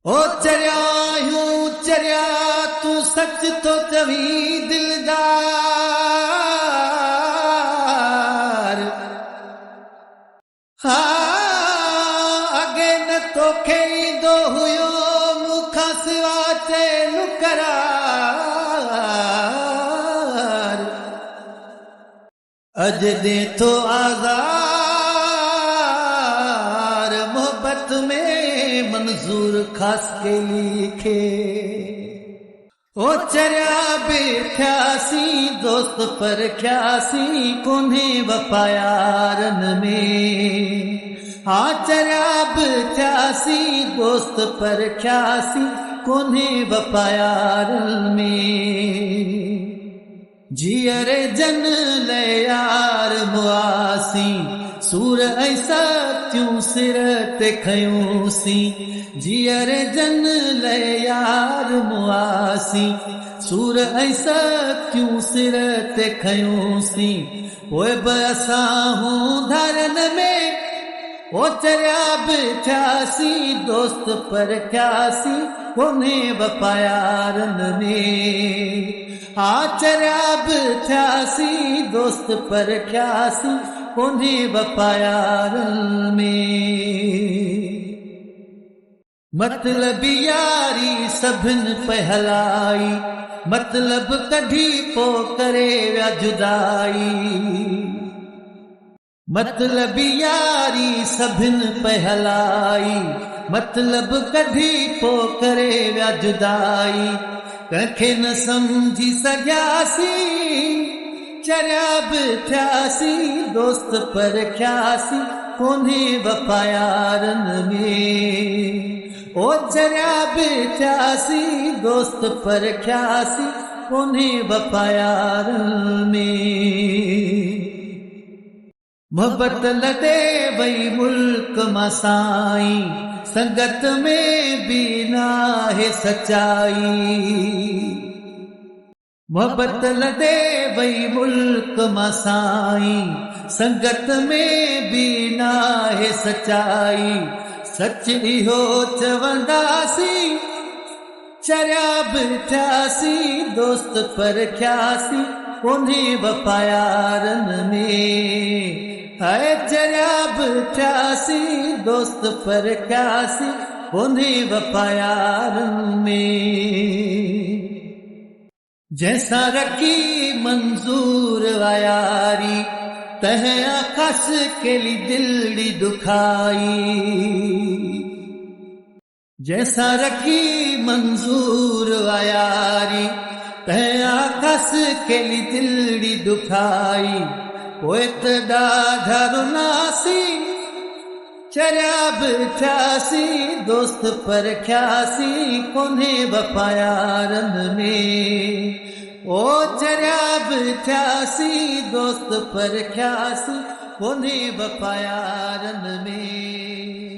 ओ चरिया यूं चरिया तू सच तो चवी दिलदार। हाँ अगे न तोखे ईंदो हुयो मूंखां सिवा चैन करार। अज दे तो आज़ार मोहब्बत में मंजूर खास के लिखे। ओ चरिया बिठ्यासी दोस्त पर ख्यासी कोन्हे वफायारन में। हाँ चरिया बिठ्यासी दोस्त पर ख्यासी कोन्हे वफायारन में। जियरे जन ले यार मुआसी सूर ऐसा त्यूं सिर ते खयूंसी। जियरे जन ले यार मुआसी सूर ऐसा त्यूं सिर ते खयूंसी। ओए बसा हूं धरन में ओ चरिया बिठ्यासी दोस्त पर ख्यासी कोन्हे वफायारन में। हाँ चरिया बिठ्यासी दोस्त पर ख्यासी कोन्हे वफायारन में। मतलब यारी सभिन पहलाई मतलब कढी पो करे व्या जुदाई। मतलब यारी सभिन पहलाई मतलब कढी पो करे व्या जुदाई। कंखे न समझी सघियासी चरिया बिठ्यासी दोस्त पर ख्यासी कोन्हे वफायारन में। ओ चरिया बिठ्यासी दोस्त पर ख्यासी कोन्हे वफायारन में। मोहब्बत लदे वही मुल्क मां साईं संगत में भी नाहे सच्चाई। मोहब्बत लदे वही मुल्क मां साईं संगत में भी नाहे सच्चाई। सच इहो चवंदासी चरिया बिठ्यासी दोस्त पर ख्यासी कोन्हे वफायारन में। है चरिया बिठ्यासी दोस्त पर ख्यासी कोन्हे वफायारन में। जैसा रखी मंजूर आयारी तह आकाश के लिए दिलड़ी दुखाई। जैसा रखी मंजूर आयारी तह आकाश के लिए दिलड़ी दुखाई। पोत ॾाढा रुनासी चरिया बिठ्यासी दोस्त पर ख्यासी कोन्हे वफायारन में। ओ चरिया बिठ्यासी दोस्त पर ख्यासी कोन्हे वफायारन में।